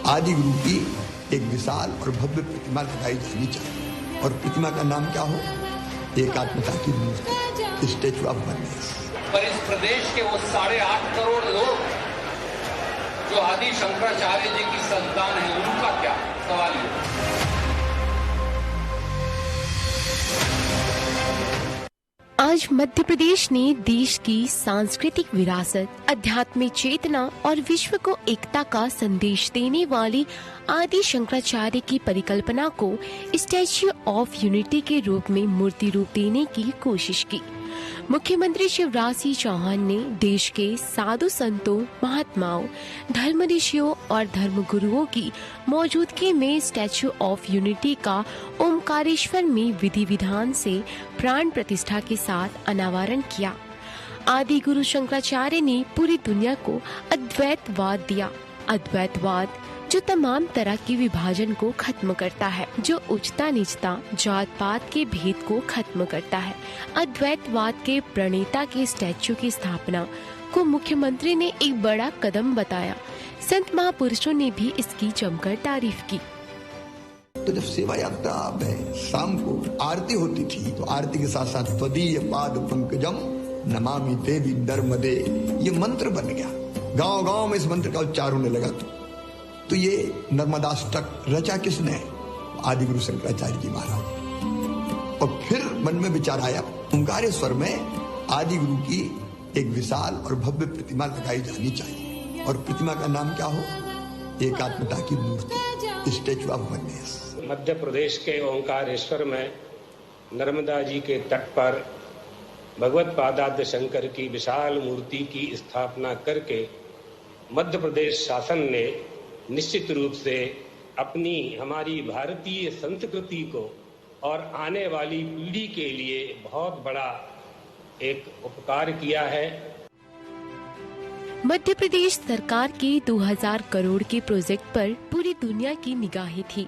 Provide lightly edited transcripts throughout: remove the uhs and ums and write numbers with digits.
आदि गुरु की एक विशाल और भव्य प्रतिमा लगाई जानी चाहिए। और प्रतिमा का नाम क्या हो? एकात्मता की मूर्ति, स्टैच्यू ऑफ वननेस। पर इस प्रदेश के वो 8.5 करोड़ लोग जो आदि शंकराचार्य जी की संतान है, उनका क्या सवाल है? आज मध्य प्रदेश ने देश की सांस्कृतिक विरासत, आध्यात्मिक चेतना और विश्व को एकता का संदेश देने वाली आदि शंकराचार्य की परिकल्पना को स्टैच्यू ऑफ यूनिटी के रूप में मूर्ति रूप देने की कोशिश की। मुख्यमंत्री शिवराज सिंह चौहान ने देश के साधु संतों, महात्माओं, धर्म ऋषियों और धर्म गुरुओं की मौजूदगी में स्टैच्यू ऑफ यूनिटी का ओमकारेश्वर में विधि विधान से प्राण प्रतिष्ठा के साथ अनावरण किया। आदि गुरु शंकराचार्य ने पूरी दुनिया को अद्वैतवाद दिया। अद्वैतवाद जो तमाम तरह के विभाजन को खत्म करता है, जो उच्चता नीचता, जात पात के भेद को खत्म करता है। अद्वैतवाद के प्रणेता के स्टैच्यू की स्थापना को मुख्यमंत्री ने एक बड़ा कदम बताया। संत महापुरुषों ने भी इसकी जमकर तारीफ की। तो जब सेवा यात्रा में शाम को आरती होती थी, तो आरती के साथ साथ त्वदीय पाद पंकजम नमामि देवी नर्मदे, ये मंत्र बन गया। गांव गांव में इस मंत्र का उच्चार होने लगा। तो ये नर्मदाष्टक रचा किसने? आदि गुरु शंकराचार्य जी महाराज। और फिर मन में विचार आया, ओंकारेश्वर में आदि गुरु की एक विशाल और भव्य प्रतिमा लगाई जानी चाहिए। और प्रतिमा का नाम क्या हो? एकात्मता की मूर्ति, statue of oneness. Madhya Pradesh के ओंकारेश्वर में नर्मदा जी के तट पर भगवत पादाद्य शंकर की विशाल मूर्ति की स्थापना करके मध्य प्रदेश शासन ने निश्चित रूप से अपनी हमारी भारतीय संस्कृति को और आने वाली पीढ़ी के लिए बहुत बड़ा एक उपकार किया है। मध्य प्रदेश सरकार के 2000 करोड़ के प्रोजेक्ट पर पूरी दुनिया की निगाहें थी।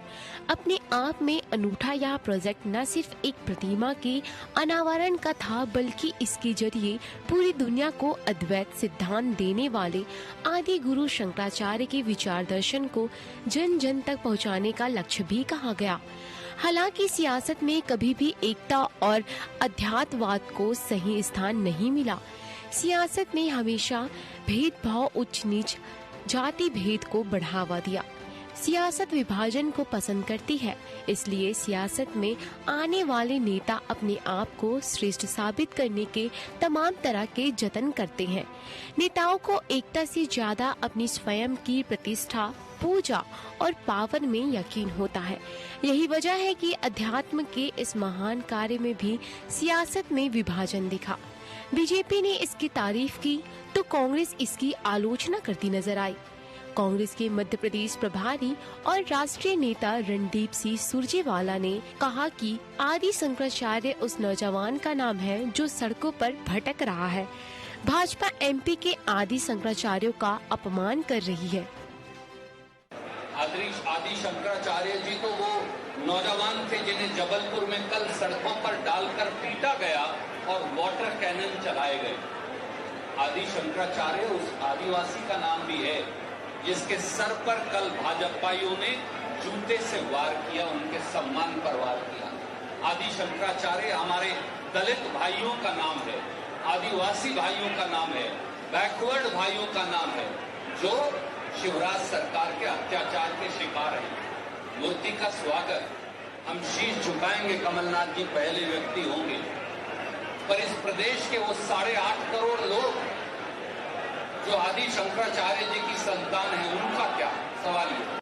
अपने आप में अनूठा यह प्रोजेक्ट न सिर्फ एक प्रतिमा के अनावरण का था, बल्कि इसके जरिए पूरी दुनिया को अद्वैत सिद्धांत देने वाले आदि गुरु शंकराचार्य के विचार दर्शन को जन जन तक पहुंचाने का लक्ष्य भी कहा गया। हालांकि सियासत में कभी भी एकता और अध्यात्मवाद को सही स्थान नहीं मिला। सियासत ने हमेशा भेदभाव, उच्च नीच, जाति भेद को बढ़ावा दिया। सियासत विभाजन को पसंद करती है, इसलिए सियासत में आने वाले नेता अपने आप को श्रेष्ठ साबित करने के तमाम तरह के जतन करते हैं। नेताओं को एकता से ज्यादा अपनी स्वयं की प्रतिष्ठा, पूजा और पावर में यकीन होता है। यही वजह है कि अध्यात्म के इस महान कार्य में भी सियासत में विभाजन दिखा। बीजेपी ने इसकी तारीफ की तो कांग्रेस इसकी आलोचना करती नजर आई। कांग्रेस के मध्य प्रदेश प्रभारी और राष्ट्रीय नेता रणदीप सिंह सुरजेवाला ने कहा कि आदि शंकराचार्य उस नौजवान का नाम है जो सड़कों पर भटक रहा है। भाजपा एमपी के आदि शंकराचार्यों का अपमान कर रही है। आदि शंकराचार्य जी तो वो नौजवान थे जिन्हें जबलपुर में कल सड़कों पर डालकर पीटा गया और वाटर कैनन चलाए गए। आदि शंकराचार्य उस आदिवासी का नाम भी है जिसके सर पर कल भाजपाइयों ने जूते से वार किया, उनके सम्मान पर वार किया। आदि शंकराचार्य हमारे दलित भाइयों का नाम है, आदिवासी भाइयों का नाम है, बैकवर्ड भाइयों का नाम है, जो शिवराज सरकार के अत्याचार के शिकार हैं। मूर्ति का स्वागत हम शीश झुकाएंगे, कमलनाथ जी पहले व्यक्ति होंगे। पर इस प्रदेश के वो 8.5 करोड़ लोग जो आदि शंकराचार्य जी की संतान है, उनका क्या सवाल है?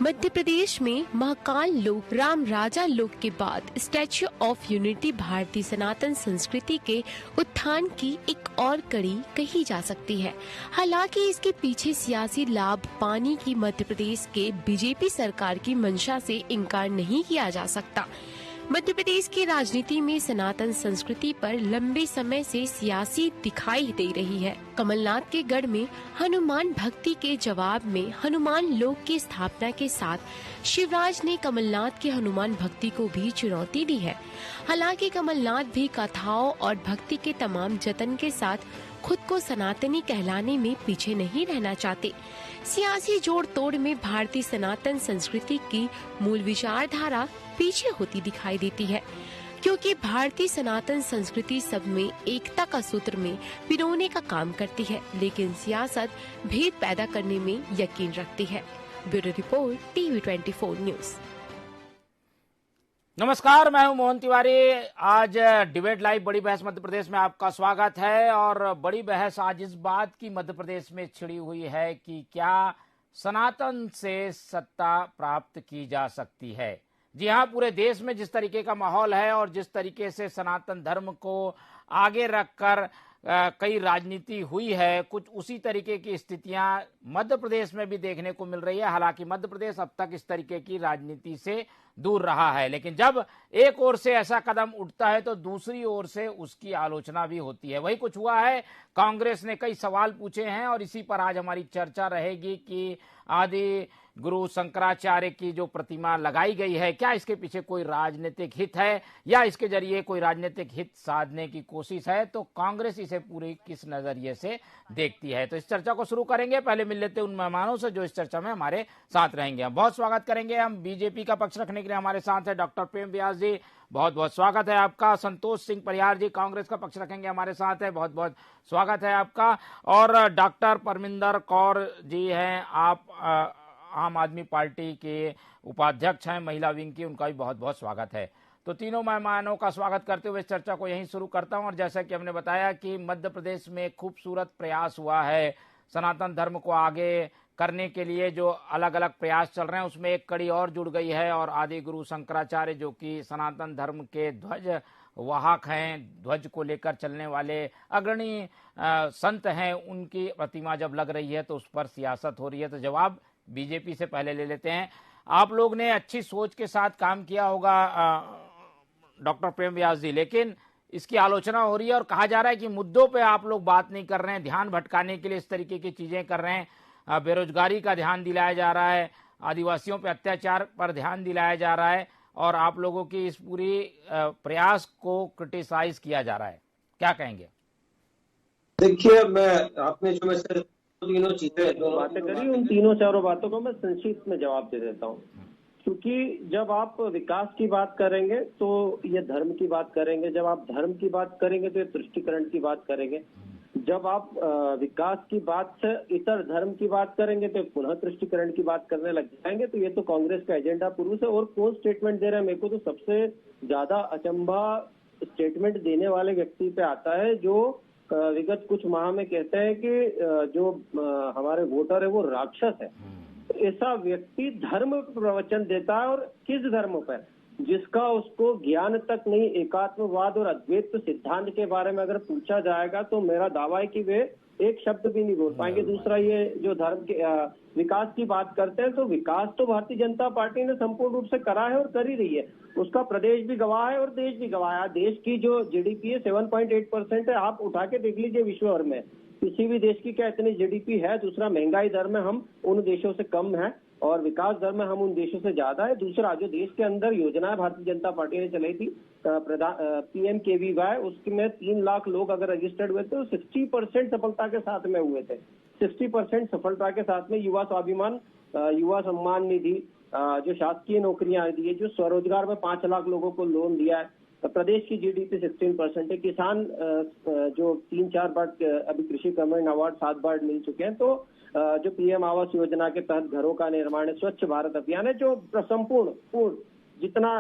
मध्य प्रदेश में महाकाल लोक, राम राजा लोक के बाद स्टैच्यू ऑफ यूनिटी भारतीय सनातन संस्कृति के उत्थान की एक और कड़ी कही जा सकती है। हालांकि इसके पीछे सियासी लाभ पाने की मध्य प्रदेश के बीजेपी सरकार की मंशा से इनकार नहीं किया जा सकता। मध्य प्रदेश की राजनीति में सनातन संस्कृति पर लंबे समय से सियासी दिखाई दे रही है। कमलनाथ के गढ़ में हनुमान भक्ति के जवाब में हनुमान लोक की स्थापना के साथ शिवराज ने कमलनाथ के हनुमान भक्ति को भी चुनौती दी है। हालांकि कमलनाथ भी कथाओं और भक्ति के तमाम जतन के साथ खुद को सनातनी कहलाने में पीछे नहीं रहना चाहते। सियासी जोड़ तोड़ में भारतीय सनातन संस्कृति की मूल विचारधारा पीछे होती दिखाई देती है, क्योंकि भारतीय सनातन संस्कृति सब में एकता का सूत्र में पिरोने का काम करती है, लेकिन सियासत भेद पैदा करने में यकीन रखती है। Bureau report, TV24 news. नमस्कार, मैं हूं मोहन तिवारी। आज डिबेट लाइव बड़ी बहस मध्य प्रदेश में आपका स्वागत है। और बड़ी बहस आज इस बात की मध्य प्रदेश में छिड़ी हुई है कि क्या सनातन से सत्ता प्राप्त की जा सकती है। जी हां, पूरे देश में जिस तरीके का माहौल है और जिस तरीके से सनातन धर्म को आगे रखकर कई राजनीति हुई है, कुछ उसी तरीके की स्थितियां मध्य प्रदेश में भी देखने को मिल रही है। हालांकि मध्य प्रदेश अब तक इस तरीके की राजनीति से दूर रहा है, लेकिन जब एक ओर से ऐसा कदम उठता है तो दूसरी ओर से उसकी आलोचना भी होती है। वही कुछ हुआ है। कांग्रेस ने कई सवाल पूछे हैं और इसी पर आज हमारी चर्चा रहेगी कि आदि गुरु शंकराचार्य की जो प्रतिमा लगाई गई है, क्या इसके पीछे कोई राजनीतिक हित है या इसके जरिए कोई राजनीतिक हित साधने की कोशिश है, तो कांग्रेस इसे पूरी किस नजरिए से देखती है। तो इस चर्चा को शुरू करेंगे। पहले मिल लेते उन मेहमानों से जो इस चर्चा में हमारे साथ रहेंगे। हम बहुत स्वागत करेंगे। हम बीजेपी का पक्ष रखने के लिए हमारे साथ है डॉक्टर प्रेम व्यास जी, बहुत बहुत स्वागत है आपका। संतोष सिंह परिहार जी कांग्रेस का पक्ष रखेंगे, हमारे साथ है, बहुत बहुत स्वागत है आपका। और डॉक्टर परमिंदर कौर जी हैं, आप आम आदमी पार्टी के उपाध्यक्ष हैं महिला विंग की, उनका भी बहुत बहुत स्वागत है। तो तीनों मेहमानों का स्वागत करते हुए इस चर्चा को यहीं शुरू करता हूं। और जैसा कि हमने बताया कि मध्य प्रदेश में खूबसूरत प्रयास हुआ है सनातन धर्म को आगे करने के लिए, जो अलग अलग प्रयास चल रहे हैं उसमें एक कड़ी और जुड़ गई है और आदि गुरु शंकराचार्य जो कि सनातन धर्म के ध्वज वाहक हैं, ध्वज को लेकर चलने वाले अग्रणी संत हैं, उनकी प्रतिमा जब लग रही है तो उस पर सियासत हो रही है। तो जवाब बीजेपी से पहले ले लेते हैं। आप लोग ने अच्छी सोच के साथ काम किया होगा डॉक्टर प्रेम व्यास जी, लेकिन इसकी आलोचना हो रही है और कहा जा रहा है कि मुद्दों पे आप लोग बात नहीं कर रहे हैं, ध्यान भटकाने के लिए इस तरीके की चीजें कर रहे हैं। बेरोजगारी का ध्यान दिलाया जा रहा है, आदिवासियों पे अत्याचार पर ध्यान दिलाया जा रहा है और आप लोगों की इस पूरी प्रयास को क्रिटिसाइज किया जा रहा है। क्या कहेंगे? देखिए, आपने जो मैं तीनों चीजें जो बातें करी, उन तीनों चारों बातों को मैं संक्षिप्त में जवाब दे देता हूँ। क्योंकि जब आप विकास की बात करेंगे तो ये धर्म की बात करेंगे, जब आप धर्म की बात करेंगे तो ये तुष्टिकरण की बात करेंगे, जब आप विकास की बात से इतर धर्म की बात करेंगे तो पुनः तुष्टिकरण की बात करने लग जाएंगे। तो ये तो कांग्रेस का एजेंडा पुरुष है। और कौन स्टेटमेंट दे रहा है, मेरे को तो सबसे ज्यादा अचंभा स्टेटमेंट देने वाले व्यक्ति पे आता है जो विगत कुछ माह में कहते हैं कि जो हमारे वोटर है वो राक्षस है। ऐसा व्यक्ति धर्म प्रवचन देता है और किस धर्म पर, जिसका उसको ज्ञान तक नहीं, एकात्मवाद और अद्वैत सिद्धांत के बारे में अगर पूछा जाएगा तो मेरा दावा है कि वे एक शब्द भी नहीं बोल पाएंगे। दूसरा, ये जो धर्म के विकास की बात करते हैं तो विकास तो भारतीय जनता पार्टी ने संपूर्ण रूप से करा है और कर ही रही है। उसका प्रदेश भी गवाह है और देश भी गवाह है। देश की जो जीडीपी है 7.8% है, आप उठा के देख लीजिए विश्व भर में किसी भी देश की क्या इतनी जीडीपी है। दूसरा, महंगाई दर में हम उन देशों से कम है और विकास दर में हम उन देशों से ज्यादा है। दूसरा, जो देश के अंदर योजनाएं भारतीय जनता पार्टी ने चलाई थी, PMKVY, उसमें 3 लाख लोग अगर रजिस्टर्ड हुए थे तो 60% सफलता के साथ में हुए थे। 60% सफलता के साथ में युवा स्वाभिमान, युवा सम्मान निधि, जो शासकीय नौकरियां दी है, जो स्वरोजगार में 5 लाख लोगों को लोन दिया है। प्रदेश की जीडीपी 16% है। किसान जो 3-4 बार अभी कृषि कर्मण अवार्ड 7 बार मिल चुके हैं। तो जो PM आवास योजना के तहत घरों का निर्माण है, स्वच्छ भारत अभियान है, जो संपूर्ण जितना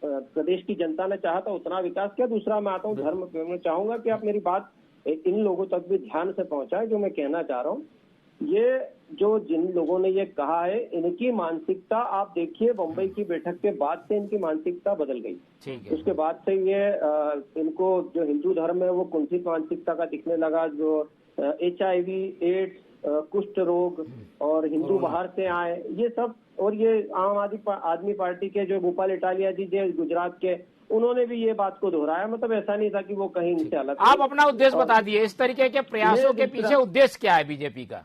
प्रदेश की जनता ने चाहा था उतना विकास किया। दूसरा, मैं आता हूँ धर्म पे। मैं चाहूंगा कि आप मेरी बात इन लोगों तक भी ध्यान से पहुंचाए जो मैं कहना चाह रहा हूँ। ये जो जिन लोगों ने ये कहा है, इनकी मानसिकता आप देखिए, बम्बई की बैठक के बाद से इनकी मानसिकता बदल गई। उसके बाद से ये इनको जो हिंदू धर्म है वो कुंठित मानसिकता का दिखने लगा। जो HIV, एड्स, कुष्ठ रोग और हिंदू बाहर से आए, ये सब। और ये आम आदमी पार्टी के जो गोपाल इटालिया जी गुजरात के, उन्होंने भी ये बात को दोहराया। मतलब ऐसा नहीं था कि वो कहीं से अलग। आप अपना उद्देश्य बता दिए, इस तरीके के प्रयासों के पीछे उद्देश्य क्या है बीजेपी का?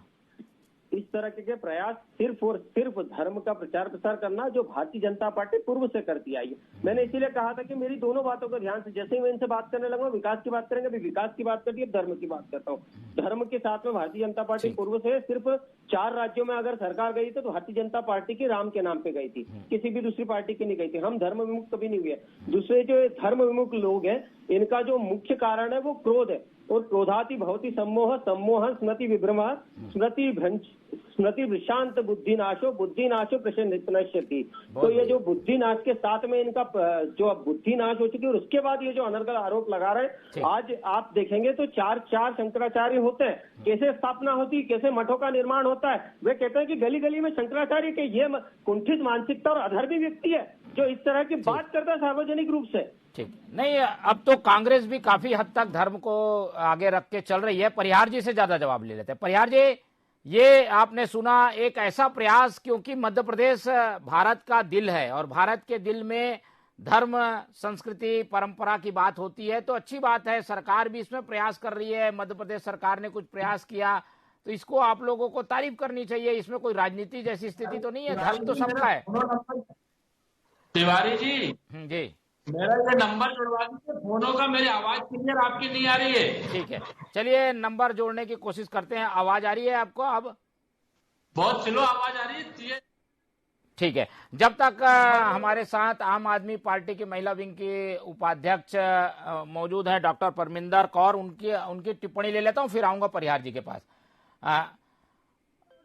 इस तरह के प्रयास सिर्फ और सिर्फ धर्म का प्रचार प्रसार करना जो भारतीय जनता पार्टी पूर्व से करती आई है। मैंने इसीलिए कहा था कि मेरी दोनों बातों को ध्यान से, जैसे ही मैं इनसे बात करने लगा विकास की बात करेंगे, अभी विकास की बात करती है, धर्म की बात करता हूँ। धर्म के साथ में भारतीय जनता पार्टी पूर्व से सिर्फ 4 राज्यों में अगर सरकार गई तो भारतीय जनता पार्टी की राम के नाम पे गई थी, किसी भी दूसरी पार्टी की नहीं गई थी। हम धर्म विमुख कभी नहीं हुए। दूसरे जो धर्म विमुख लोग हैं, इनका जो मुख्य कारण है वो क्रोध है, और क्रोधाति भवति सम्मोह, सम्मोह स्मृति विभ्रम, स्मृति विशांत बुद्धिनाशो, बुद्धिनाशो प्रशनश्यति। तो ये जो बुद्धिनाश के साथ में इनका जो बुद्धिनाश हो चुकी है, और उसके बाद ये जो अनर्गल आरोप लगा रहे हैं, आज आप देखेंगे तो 4 शंकराचार्य होते हैं, कैसे स्थापना होती है, कैसे मठों का निर्माण होता है। वे कहते हैं कि गली गली में शंकराचार्य के ये कुंठित मानसिकता और अधर्मी व्यक्ति है जो इस तरह की बात करता है सार्वजनिक रूप से। ठीक नहीं, अब तो कांग्रेस भी काफी हद तक धर्म को आगे रख के चल रही है। परिहार जी से ज्यादा जवाब ले लेते हैं। परिहार जी, ये आपने सुना एक ऐसा प्रयास, क्योंकि मध्य प्रदेश भारत का दिल है और भारत के दिल में धर्म, संस्कृति, परंपरा की बात होती है, तो अच्छी बात है। सरकार भी इसमें प्रयास कर रही है, मध्य प्रदेश सरकार ने कुछ प्रयास किया, तो इसको आप लोगों को तारीफ करनी चाहिए। इसमें कोई राजनीति जैसी स्थिति तो नहीं है, धर्म तो सबका है। तिवारी जी, जी मेरा ये नंबर जुड़वा दीजिए, फोनों का मेरी आवाज क्लियर आपकी नहीं आ रही है। ठीक है, चलिए नंबर जोड़ने की कोशिश करते हैं। आवाज आ रही है आपको? अब बहुत स्लो आवाज आ रही है। ठीक है, जब तक हमारे साथ आम आदमी पार्टी की महिला विंग की उपाध्यक्ष मौजूद है डॉक्टर परमिंदर कौर, उनकी टिप्पणी ले लेता हूं, फिर आऊंगा परिहार जी के पास।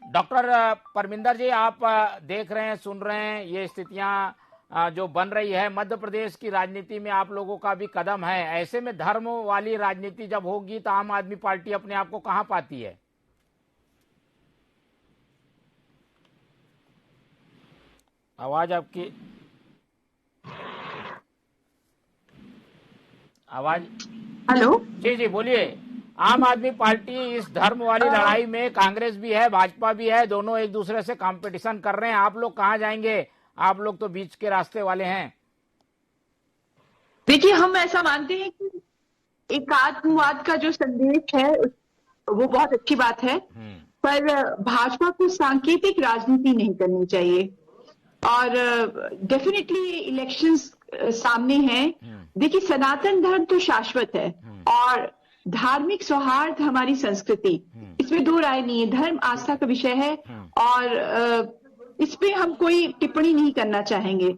डॉक्टर परमिंदर जी, आप देख रहे हैं, सुन रहे हैं, ये स्थितियां जो बन रही है मध्य प्रदेश की राजनीति में, आप लोगों का भी कदम है। ऐसे में धर्म वाली राजनीति जब होगी तो आम आदमी पार्टी अपने आप को कहां पाती है? आवाज आपकी, आवाज। हेलो जी जी बोलिए। आम आदमी पार्टी इस धर्म वाली लड़ाई में, कांग्रेस भी है, भाजपा भी है, दोनों एक दूसरे से कंपटीशन कर रहे हैं। आप लोग कहां जाएंगे? आप लोग तो बीच के रास्ते वाले हैं। देखिए, हम ऐसा मानते हैं कि एकात्मवाद का जो संदेश है वो बहुत अच्छी बात है, पर भाजपा को सांकेतिक राजनीति नहीं करनी चाहिए। और डेफिनेटली इलेक्शंस सामने हैं। देखिए, सनातन धर्म तो शाश्वत है और धार्मिक सौहार्द हमारी संस्कृति, इसमें 2 राय नहीं है। धर्म आस्था का विषय है और इस पे हम कोई टिप्पणी नहीं करना चाहेंगे।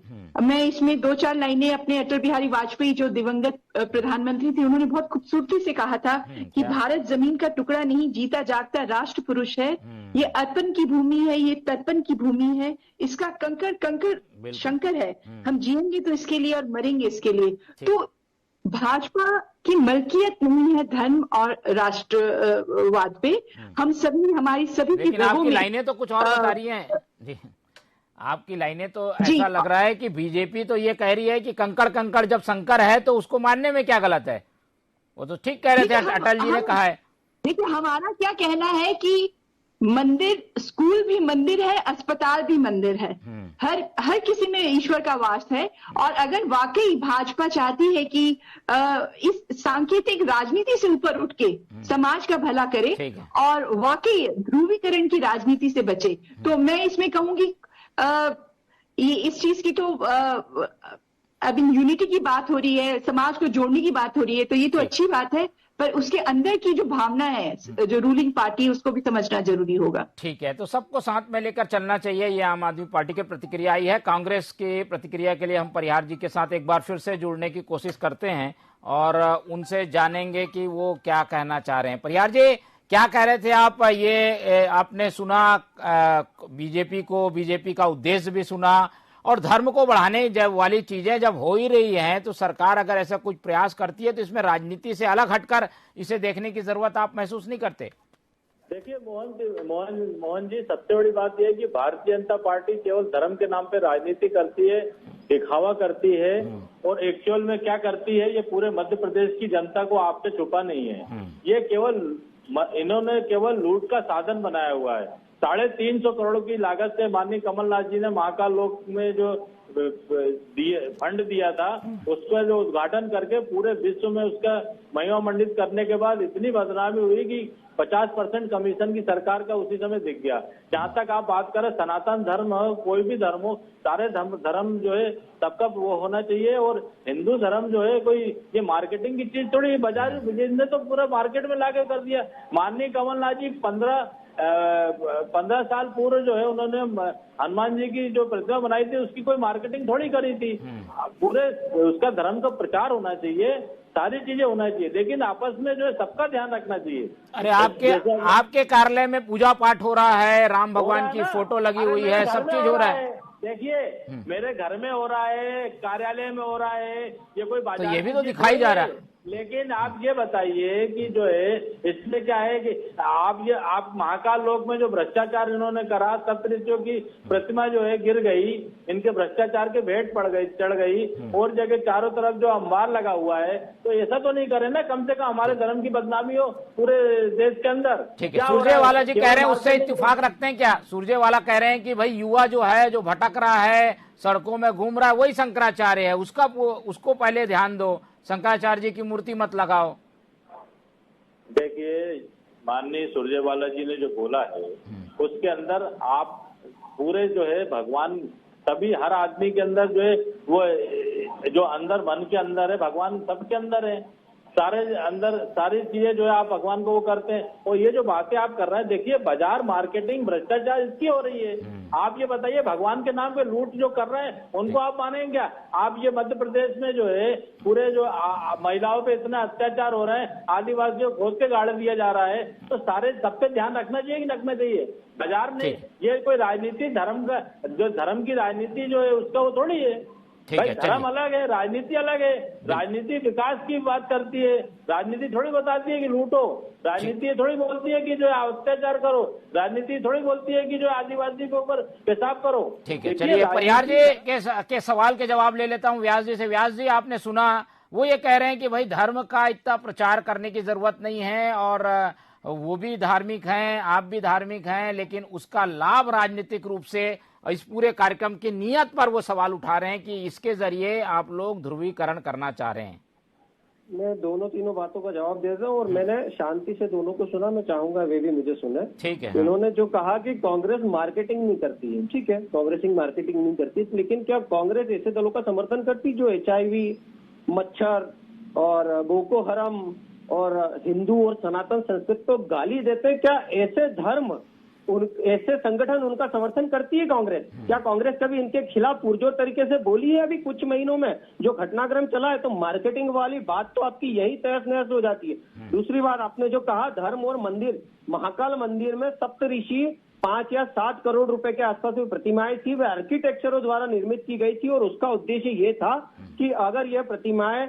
मैं इसमें 2-4 लाइनें अपने अटल बिहारी वाजपेयी जो दिवंगत प्रधानमंत्री थे, उन्होंने बहुत खूबसूरती से कहा था कि भारत जमीन का टुकड़ा नहीं, जीता जागता राष्ट्र पुरुष है। ये अर्पण की भूमि है, ये तर्पण की भूमि है, इसका कंकड़ कंकड़ शंकर है। हम जिएंगे तो इसके लिए और मरेंगे इसके लिए। तो भाजपा की मलकियत नहीं है धर्म और राष्ट्रवाद पे। हम सभी, हमारी सभी की आपकी लाइनें तो कुछ और बता रही हैं जी। आपकी लाइनें तो ऐसा लग रहा है कि बीजेपी तो ये कह रही है कि कंकड़ कंकड़ जब शंकर है तो उसको मानने में क्या गलत है। वो तो ठीक कह रहे थे, अटल जी ने कहा है। देखिए, हमारा क्या कहना है कि मंदिर, स्कूल भी मंदिर है, अस्पताल भी मंदिर है। हर किसी में ईश्वर का वास है। और अगर वाकई भाजपा चाहती है कि इस सांकेतिक राजनीति से ऊपर उठ के समाज का भला करे और वाकई ध्रुवीकरण की राजनीति से बचे, तो मैं इसमें कहूंगी इस चीज की तो अब यूनिटी की बात हो रही है, समाज को जोड़ने की बात हो रही है, तो ये तो अच्छी बात है, पर उसके अंदर की जो भावना है, जो रूलिंग पार्टी, उसको भी समझना जरूरी होगा। ठीक है, तो सबको साथ में लेकर चलना चाहिए। ये आम आदमी पार्टी की प्रतिक्रिया आई है। कांग्रेस की प्रतिक्रिया के लिए हम परिहार जी के साथ एक बार फिर से जुड़ने की कोशिश करते हैं और उनसे जानेंगे कि वो क्या कहना चाह रहे हैं। परिहार जी, क्या कह रहे थे आप? ये आपने सुना बीजेपी को, बीजेपी का उद्देश्य भी सुना, और धर्म को बढ़ाने जब वाली चीजें जब हो ही रही हैं तो सरकार अगर ऐसा कुछ प्रयास करती है तो इसमें राजनीति से अलग हटकर इसे देखने की जरूरत आप महसूस नहीं करते? देखिए मोहन जी, सबसे बड़ी बात यह है कि भारतीय जनता पार्टी केवल धर्म के नाम पे राजनीति करती है, दिखावा करती है, और एक्चुअल में क्या करती है ये पूरे मध्य प्रदेश की जनता को आपसे छुपा नहीं है। ये इन्होंने केवल लूट का साधन बनाया हुआ है। 350 करोड़ की लागत से माननीय कमलनाथ जी ने महाकाल लोक में जो फंड दिया था, उसका जो उद्घाटन करके पूरे विश्व में उसका महिमा मंडित करने के बाद इतनी बदनामी हुई कि 50% कमीशन की सरकार का उसी समय दिख गया। जहां तक आप बात करें सनातन धर्म हो, कोई भी धर्म हो, सारे धर्म जो है सबका वो होना चाहिए। और हिंदू धर्म जो है कोई ये मार्केटिंग की चीज थोड़ी, बाजार ने तो पूरा मार्केट में लाके कर दिया। माननीय कमलनाथ जी 15 साल पूर्व जो है उन्होंने हनुमान जी की जो प्रतिमा बनाई थी उसकी कोई मार्केटिंग थोड़ी करी थी। पूरे उसका धर्म का प्रचार होना चाहिए, सारी चीजें होना चाहिए, लेकिन आपस में जो है सबका ध्यान रखना चाहिए। अरे आपके कार्यालय में पूजा पाठ हो रहा है, राम भगवान की फोटो लगी हुई है, सब चीज हो रहा है। देखिए मेरे घर में हो रहा है, कार्यालय में हो रहा है, ये कोई बाजार, तो ये भी तो दिखाई जा रहा है। लेकिन आप ये बताइए कि जो है इसमें क्या है कि आप महाकाल लोक में जो भ्रष्टाचार इन्होंने करा, सप्तऋषियों की प्रतिमा जो है गिर गई, इनके भ्रष्टाचार के भेंट चढ़ गई, और जगह चारों तरफ जो अंबार लगा हुआ है, तो ऐसा तो नहीं करे ना, कम से कम हमारे धर्म की बदनामी हो पूरे देश के अंदर। ठीक है, सुरजेवाला जी कह रहे हैं, उससे इत्तेफाक रखते हैं क्या? सुरजेवाला कह रहे हैं कि भाई युवा जो है जो भटक रहा है, सड़कों में घूम रहा है, वही शंकराचार्य है, उसको पहले ध्यान दो, शंकराचार्य जी की मूर्ति मत लगाओ। देखिए माननीय सुरजेवाला जी ने जो बोला है उसके अंदर आप पूरे जो है भगवान, सभी हर आदमी के अंदर जो है वो जो अंदर मन के अंदर है भगवान सबके अंदर है, सारे अंदर सारी चीजें जो है आप भगवान को वो करते हैं। और ये जो बातें आप कर रहे हैं, देखिए बाजार मार्केटिंग भ्रष्टाचार इसकी हो रही है। आप ये बताइए भगवान के नाम पे लूट जो कर रहे हैं उनको आप मानेंगे क्या? आप ये मध्य प्रदेश में जो है पूरे जो महिलाओं पे इतना अत्याचार हो रहा है, आदिवासियों को खोद के गाड़ दिया जा रहा है, तो सारे सब पे ध्यान रखना चाहिए कि रखना चाहिए? बाजार में ये कोई राजनीति धर्म का जो धर्म की राजनीति जो है उसका वो थोड़ी है भाई। धर्म अलग है, राजनीति अलग है। राजनीति विकास की बात करती है, राजनीति थोड़ी बताती है कि लूटो, राजनीति थोड़ी बोलती है कि जो अत्याचार करो, राजनीति थोड़ी बोलती है कि जो आदिवासी के ऊपर पेशाब करो। ठीक है, चलिए परिहार जी के सवाल के जवाब ले लेता हूँ व्यास जी से। व्यास जी, आपने सुना, वो ये कह रहे हैं कि भाई धर्म का इतना प्रचार करने की जरूरत नहीं है, और वो भी धार्मिक हैं, आप भी धार्मिक हैं, लेकिन उसका लाभ राजनीतिक रूप से इस पूरे कार्यक्रम की नियत पर वो सवाल उठा रहे हैं कि इसके जरिए आप लोग ध्रुवीकरण करना चाह रहे हैं। मैं तीनों बातों का जवाब दे रहा हूँ, और मैंने शांति से दोनों को सुना, मैं चाहूंगा वे भी मुझे सुने। ठीक है। उन्होंने जो कहा कि कांग्रेस मार्केटिंग नहीं करती है, ठीक है, कांग्रेस मार्केटिंग नहीं करती, लेकिन क्या कांग्रेस ऐसे दलों का समर्थन करती जो HIV, मच्छर और बोको हरम और हिंदू और सनातन संस्कृति को गाली देते? क्या ऐसे धर्म ऐसे संगठन उनका समर्थन करती है कांग्रेस? क्या कांग्रेस कभी इनके खिलाफ पुरजोर तरीके से बोली है? अभी कुछ महीनों में जो घटनाक्रम चला है, तो मार्केटिंग वाली बात तो आपकी यही तहस नहस हो जाती है। दूसरी बात, आपने जो कहा धर्म और मंदिर, महाकाल मंदिर में सप्तऋषि 5 या 7 करोड़ रुपए के आसपास में प्रतिमाएं थी, वे आर्किटेक्चरों द्वारा निर्मित की गई थी, और उसका उद्देश्य ये था कि अगर यह प्रतिमाएं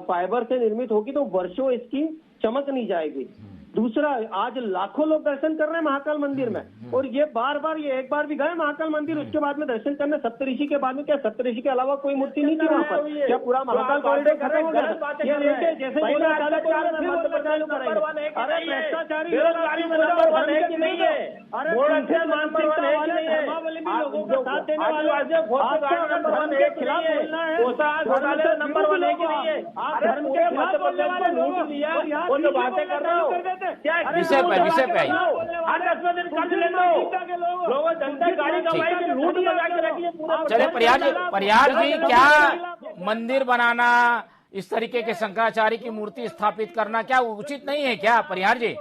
फाइबर से निर्मित होगी तो वर्षों इसकी चमक नहीं जाएगी। दूसरा, आज लाखों लोग दर्शन कर रहे हैं महाकाल मंदिर में, और ये बार बार, ये एक बार भी गए महाकाल मंदिर, उसके बाद में दर्शन करने सप्तऋषि के बाद में, क्या सप्तऋषि के अलावा कोई मूर्ति नहीं थी वहाँ पर? क्या पूरा महाकाल कॉरिडोर खत्म हो गया? ये लेके जैसे बातें कर रहे हो विषय पे आई। चले परिहार जी, क्या मंदिर बनाना, इस तरीके के शंकराचार्य की मूर्ति स्थापित करना क्या उचित नहीं है क्या परिहार जी?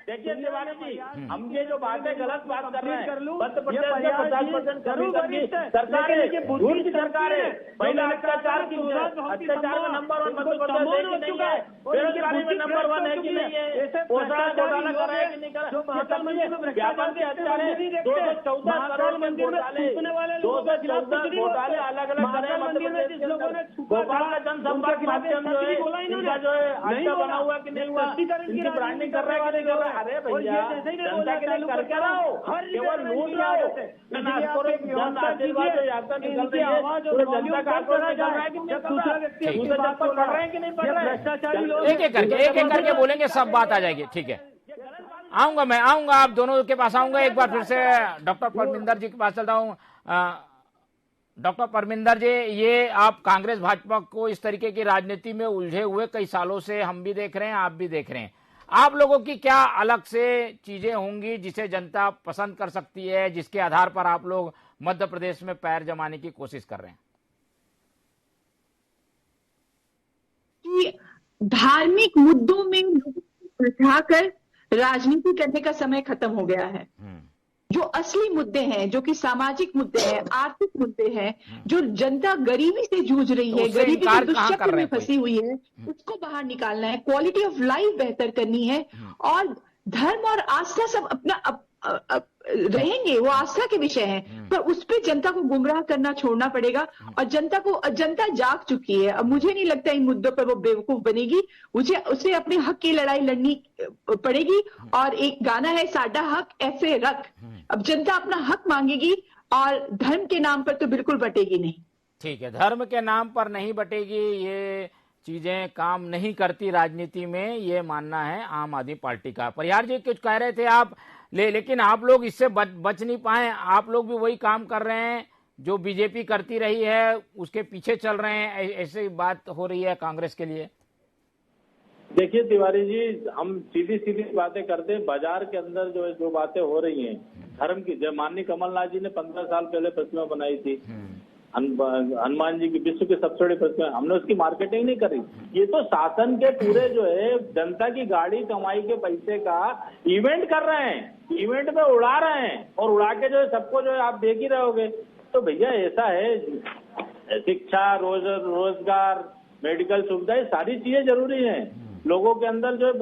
देखिए तिवारी जी, हम ये जो बातें गलत बात कर रहे हैं, मध्य प्रदेश में 50% कमीशन की सरकार है, झूठ की सरकार है, महिला अत्याचार की अत्याचार में नंबर 1 मध्य प्रदेश है कि नहीं है, बेरोजगारी में नंबर 1 है कि नहीं है, पोषण घोटाला कर रहे हैं कि नहीं कर रहे, व्यापार के हत्यारे 214 करोड़ में घोटाले, 214 घोटाले अलग अलग कर रहे हैं मध्य प्रदेश के अंदर। भोपाल का जनसंपर्क माध्यम जो है इनका जो है अच्छा बना हुआ कि नहीं हुआ, इनकी ब्रांडिंग कर रहे हैं कि नहीं कर रहे? अरे भैया, जनता के लिए करके रहो, केवल लूट रहा हो, जन आशीर्वाद जो यात्रा निकल रही है, पूरे जनता का आक्रोश निकल रहा है कि नहीं कर रहे हैं कि नहीं पढ़ रहे? एक एक करके बोलेंगे, सब बात आ जाएगी। ठीक है, मैं आऊंगा आप दोनों के पास आऊंगा। एक बार फिर से डॉक्टर परमिंदर जी के पास चलता हूँ। डॉक्टर परमिंदर जी, ये आप कांग्रेस भाजपा को इस तरीके की राजनीति में उलझे हुए कई सालों से हम भी देख रहे हैं, आप भी देख रहे हैं। आप लोगों की क्या अलग से चीजें होंगी जिसे जनता पसंद कर सकती है, जिसके आधार पर आप लोग मध्य प्रदेश में पैर जमाने की कोशिश कर रहे हैं? धार्मिक मुद्दों में लोगों को उलझाकर राजनीति करने का समय खत्म हो गया है। जो असली मुद्दे हैं, जो कि सामाजिक मुद्दे हैं, आर्थिक मुद्दे हैं, जो जनता गरीबी से जूझ रही है, गरीबी के दुष्चक्र में फंसी हुई है, उसको बाहर निकालना है, क्वालिटी ऑफ लाइफ बेहतर करनी है। और धर्म और आस्था सब अपना रहेंगे, वो आस्था के विषय हैं, पर उस पे जनता को गुमराह करना छोड़ना पड़ेगा। और जनता जाग चुकी है। अब मुझे नहीं लगता इन मुद्दों पर वो बेवकूफ बनेगी। उसे अपने हक की लड़ाई लड़नी पड़ेगी। और एक गाना है, साडा हक ऐसे रख। अब जनता अपना हक मांगेगी और धर्म के नाम पर तो बिल्कुल बटेगी नहीं। ठीक है, धर्म के नाम पर नहीं बटेगी, ये चीजें काम नहीं करती राजनीति में, ये मानना है आम आदमी पार्टी का। परिहार जी कुछ कह रहे थे आप, लेकिन आप लोग इससे बच नहीं पाए। आप लोग भी वही काम कर रहे हैं जो बीजेपी करती रही है, उसके पीछे चल रहे हैं, ऐसी बात हो रही है कांग्रेस के लिए। देखिए तिवारी जी, हम सीधी सीधी बातें करते हैं। बाजार के अंदर जो बातें हो रही हैं धर्म की, जब माननीय कमलनाथ जी ने 15 साल पहले प्रतिमा बनाई थी हनुमान जी की, विश्व की सबसे बड़ी प्रतिमा, हमने उसकी मार्केटिंग नहीं करी। ये तो शासन के पूरे जो है जनता की गाड़ी कमाई के पैसे का इवेंट कर रहे हैं, इवेंट में उड़ा रहे हैं, और उड़ा के जो है सबको जो है आप देख ही रहोगे। तो भैया ऐसा है, शिक्षा, रोजगार, मेडिकल सुविधा, ये सारी चीजें जरूरी हैं। लोगों के अंदर जो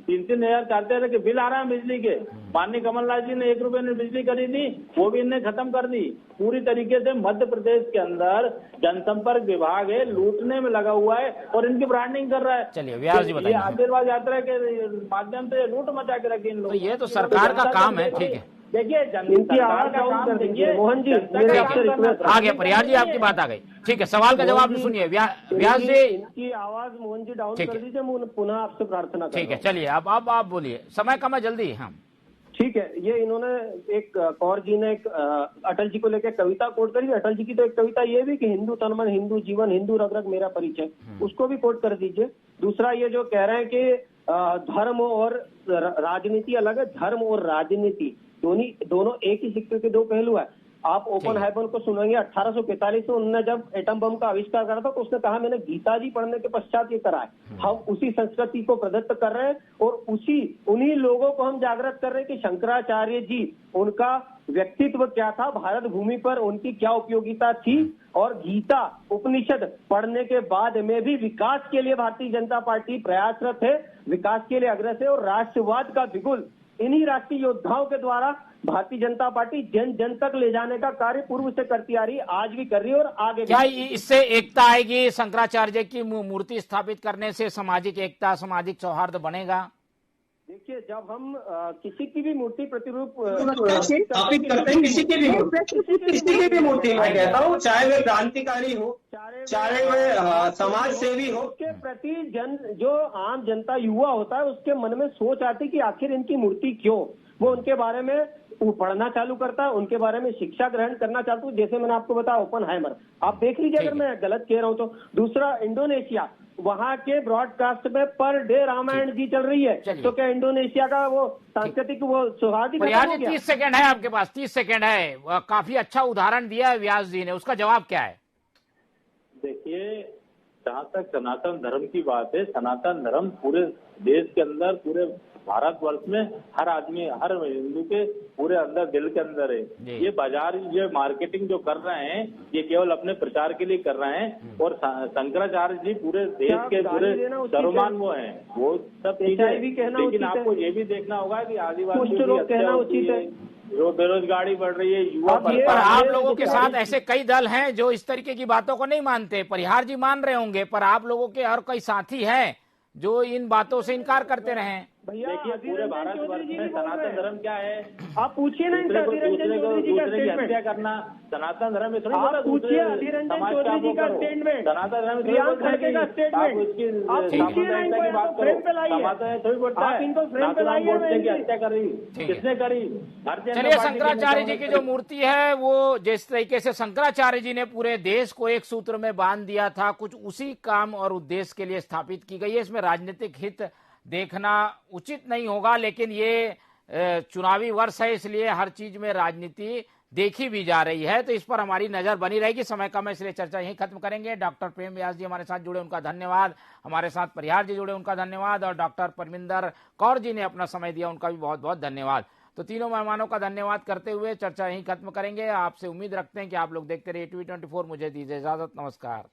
3-3 हजार 4-4 के बिल आ रहा है बिजली के। माननीय कमलनाथ जी ने 1 रुपए में बिजली करी थी, वो भी इनने खत्म कर दी। पूरी तरीके से मध्य प्रदेश के अंदर जनसंपर्क विभाग है लूटने में लगा हुआ है और इनकी ब्रांडिंग कर रहा है। चलिए व्यास जी बताइए। ये आशीर्वाद यात्रा के माध्यम से लूट मचा के रखी इन लोगों। तो ये तो सरकार का काम है। ठीक है, देखिए इनकी आवाज डाउन कर दीजिए मोहन जी। आ गया परिहार जी, आपकी बात आ गई। ठीक है, सवाल का जवाब सुनिए व्यास जी। इनकी आवाज मोहन जी डाउन कर दीजिए, पुनः आपसे प्रार्थना। ठीक है, चलिए अब आप बोलिए, समय कम है, जल्दी। हाँ ठीक है, ये इन्होंने एक कौर जी ने एक अटल जी को लेकर कविता कोट करी। अटल जी की तो एक कविता ये भी कि हिंदू तन मन, हिंदू जीवन, हिंदू रग रग मेरा परिचय, उसको भी कोट कर दीजिए। दूसरा ये जो कह रहे हैं कि धर्म और राजनीति अलग है, धर्म और राजनीति दोनों एक ही सिक्के के दो पहलू है। आप ओपन हाइबन को सुनेंगे, 1845 में उन्होंने जब एटम बम का आविष्कार करा था तो उसने कहा मैंने गीता जी पढ़ने के पश्चात ये करा है। हम उसी संस्कृति को प्रदत्त कर रहे हैं और उन्हीं लोगों को हम जागृत कर रहे हैं कि शंकराचार्य जी, उनका व्यक्तित्व क्या था, भारत भूमि पर उनकी क्या उपयोगिता थी, और गीता उपनिषद पढ़ने के बाद में भी विकास के लिए भारतीय जनता पार्टी प्रयासरत है, विकास के लिए अग्रसर है। और राष्ट्रवाद का बिगुल इन्हीं राष्ट्रीय योद्धाओं के द्वारा भारतीय जनता पार्टी जन जन तक ले जाने का कार्य पूर्व से करती आ रही है, आज भी कर रही है और आगे क्या इससे एकता आएगी? शंकराचार्य की मूर्ति स्थापित करने से सामाजिक एकता, सामाजिक सौहार्द बनेगा? देखिए, जब हम किसी की भी मूर्ति प्रतिरूप स्थापित करते हैं, किसी की भी मूर्ति, मैं कहता हूँ चाहे वे क्रांतिकारी हो, चाहे वे समाज सेवी हो, उसके प्रति जो आम जनता युवा होता है उसके मन में सोच आती कि आखिर इनकी मूर्ति क्यों, वो उनके बारे में पढ़ना चालू करता है, उनके बारे में शिक्षा ग्रहण करना चाहता हूँ। जैसे मैंने आपको बताया ओपनहाइमर, आप देख लीजिए अगर मैं गलत कह रहा हूँ तो। दूसरा इंडोनेशिया, वहाँ के ब्रॉडकास्ट में पर डे रामायण जी चल रही है, तो क्या इंडोनेशिया का वो सांस्कृतिक वो सौहार्द? 30 सेकंड है आपके पास, 30 सेकंड है। काफी अच्छा उदाहरण दिया है व्यास जी ने, उसका जवाब क्या है? देखिए, जहाँ तक सनातन धर्म की बात है, सनातन धर्म पूरे देश के अंदर, पूरे भारतवर्ष में हर आदमी, हर हिंदू के पूरे अंदर, दिल के अंदर है। ये बाजार, ये मार्केटिंग जो कर रहे हैं, ये केवल अपने प्रचार के लिए कर रहे हैं। और शंकराचार्य जी पूरे देश के पूरे सर्वमान वो हैं, वो सब चीजें। लेकिन आपको ये भी देखना होगा कि आदिवासी कहना उचित है, जो बेरोजगारी बढ़ रही है, युवा पर आप लोगों के साथ ऐसे कई दल हैं जो इस तरीके की बातों को नहीं मानते। परिहार जी मान रहे होंगे, पर आप लोगों के और कई साथी हैं जो इन बातों से इनकार करते रहे। देखिए पूरे भारतवर्ष में सनातन धर्म क्या है, आप पूछिए ना इनसे अधीर रंजन चौधरी जी का दूसरे की हत्या स्टेटमेंट। करना सनातन धर्म में थोड़ी आप बोलता, पूछिए दूसरे अधीर रंजन समाज चौधरी जी का करो। स्टेटमेंट, सनातन धर्म थोड़ी प्रियांक बोलता है खड़गे का कि स्टेटमेंट। आप उसकी आप पूछिए ना इनको, की बात इनको फ्रेम पे करो। लाइए। समाज थोड़ी बोलता आप है इनको फ्रेम पे लाइए बोलते हैं कि ना हत्या कर रही, किसने करी? भारतीय जनता चलिए, पार्टी के शंकराचार्य जी नेताओं की ने जो मूर्ति है वो जिस तरीके से शंकराचार्य जी ने पूरे देश को एक सूत्र में बांध दिया था, कुछ उसी काम और उद्देश्य के लिए स्थापित की गई है। इसमें राजनीतिक हित देखना उचित नहीं होगा, लेकिन ये चुनावी वर्ष है, इसलिए हर चीज में राजनीति देखी भी जा रही है, तो इस पर हमारी नजर बनी रहेगी। समय कम है, इसलिए चर्चा यहीं खत्म करेंगे। डॉक्टर प्रेम व्यास जी हमारे साथ जुड़े, उनका धन्यवाद। हमारे साथ परिहार जी जुड़े, उनका धन्यवाद। और डॉक्टर परमिंदर कौर जी ने अपना समय दिया, उनका भी बहुत बहुत धन्यवाद। तो तीनों मेहमानों का धन्यवाद करते हुए चर्चा यहीं खत्म करेंगे। आपसे उम्मीद रखते हैं कि आप लोग देखते रहिए TV24। मुझे दीजिए इजाजत, नमस्कार।